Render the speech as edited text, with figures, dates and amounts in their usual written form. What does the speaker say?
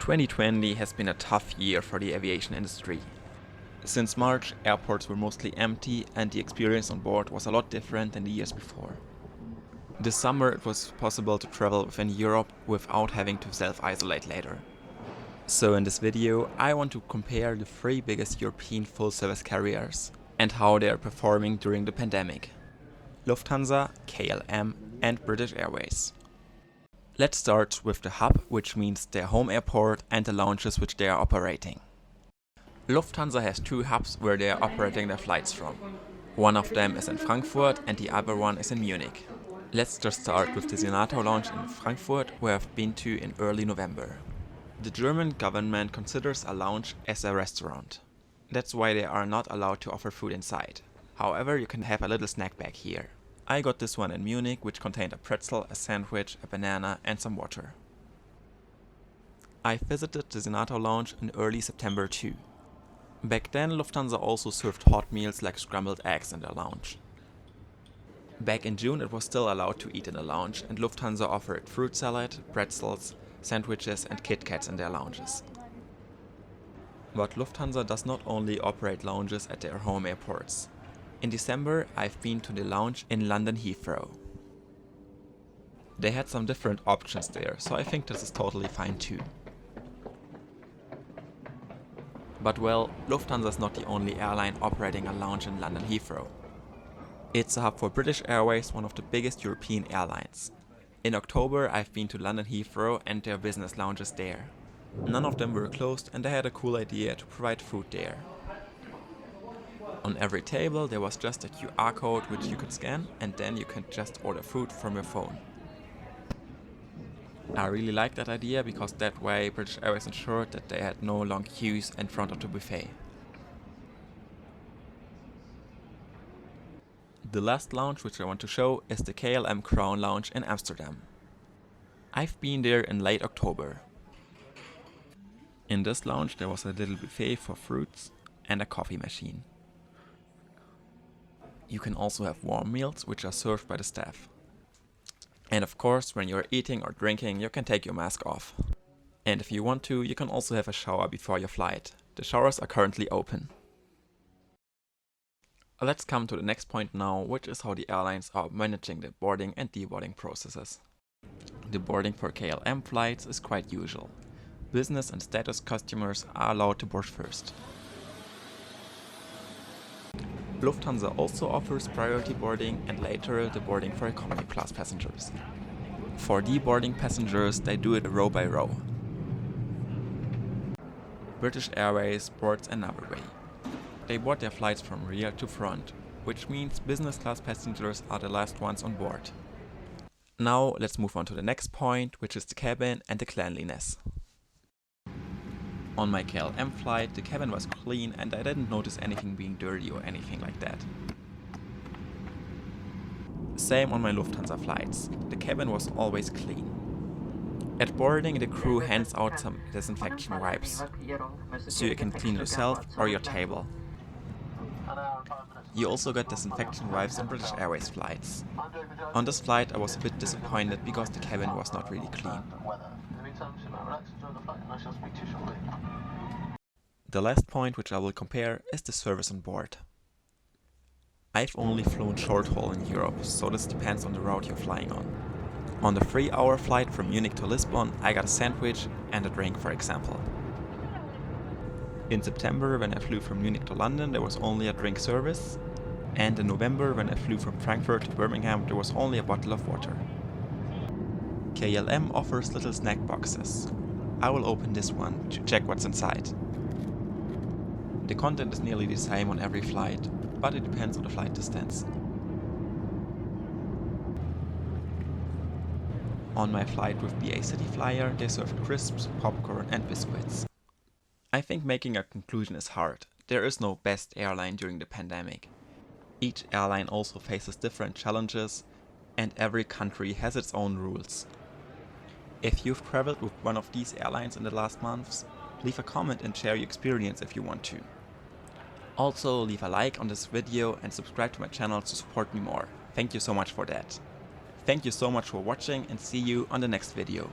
2020 has been a tough year for the aviation industry. Since March, airports were mostly empty and the experience on board was a lot different than the years before. This summer it was possible to travel within Europe without having to self-isolate later. So in this video I want to compare the 3 biggest European full-service carriers and how they are performing during the pandemic: Lufthansa, KLM and British Airways. Let's start with the hub, which means their home airport and the lounges which they are operating. Lufthansa has 2 hubs where they are operating their flights from. One of them is in Frankfurt and the other one is in Munich. Let's just start with the Senator lounge in Frankfurt, where I've been to in early November. The German government considers a lounge as a restaurant. That's why they are not allowed to offer food inside. However, you can have a little snack bag here. I got this one in Munich, which contained a pretzel, a sandwich, a banana and some water. I visited the Senator lounge in early September too. Back then Lufthansa also served hot meals like scrambled eggs in their lounge. Back in June it was still allowed to eat in the lounge and Lufthansa offered fruit salad, pretzels, sandwiches and Kit Kats in their lounges. But Lufthansa does not only operate lounges at their home airports. In December I've been to the lounge in London Heathrow. They had some different options there, so I think this is totally fine too. But well, Lufthansa is not the only airline operating a lounge in London Heathrow. It's a hub for British Airways, one of the biggest European airlines. In October I've been to London Heathrow and their business lounges there. None of them were closed and they had a cool idea to provide food there. On every table there was just a QR code which you could scan and then you can just order food from your phone. I really like that idea because that way British Airways ensured that they had no long queues in front of the buffet. The last lounge which I want to show is the KLM Crown Lounge in Amsterdam. I've been there in late October. In this lounge there was a little buffet for fruits and a coffee machine. You can also have warm meals which are served by the staff. And of course, when you're eating or drinking, you can take your mask off. And if you want to, you can also have a shower before your flight. The showers are currently open. Let's come to the next point now, which is how the airlines are managing the boarding and deboarding processes. The boarding for KLM flights is quite usual. Business and status customers are allowed to board first. Lufthansa also offers priority boarding and later the boarding for economy class passengers. For deboarding passengers, they do it row by row. British Airways boards another way. They board their flights from rear to front, which means business class passengers are the last ones on board. Now let's move on to the next point, which is the cabin and the cleanliness. On my KLM flight, the cabin was clean and I didn't notice anything being dirty or anything like that. Same on my Lufthansa flights. The cabin was always clean. At boarding, the crew hands out some disinfection wipes, so you can clean yourself or your table. You also got disinfection wipes on British Airways flights. On this flight I was a bit disappointed because the cabin was not really clean. The last point which I will compare is the service on board. I've only flown short haul in Europe, so this depends on the route you're flying on. On the 3-hour flight from Munich to Lisbon, I got a sandwich and a drink, for example. In September, when I flew from Munich to London, there was only a drink service, and in November, when I flew from Frankfurt to Birmingham, there was only a bottle of water. KLM offers little snack boxes. I will open this one to check what's inside. The content is nearly the same on every flight, but it depends on the flight distance. On my flight with BA City Flyer, they served crisps, popcorn and biscuits. I think making a conclusion is hard. There is no best airline during the pandemic. Each airline also faces different challenges, and every country has its own rules. If you've traveled with one of these airlines in the last months, leave a comment and share your experience if you want to. Also leave a like on this video and subscribe to my channel to support me more. Thank you so much for that. Thank you so much for watching and see you on the next video.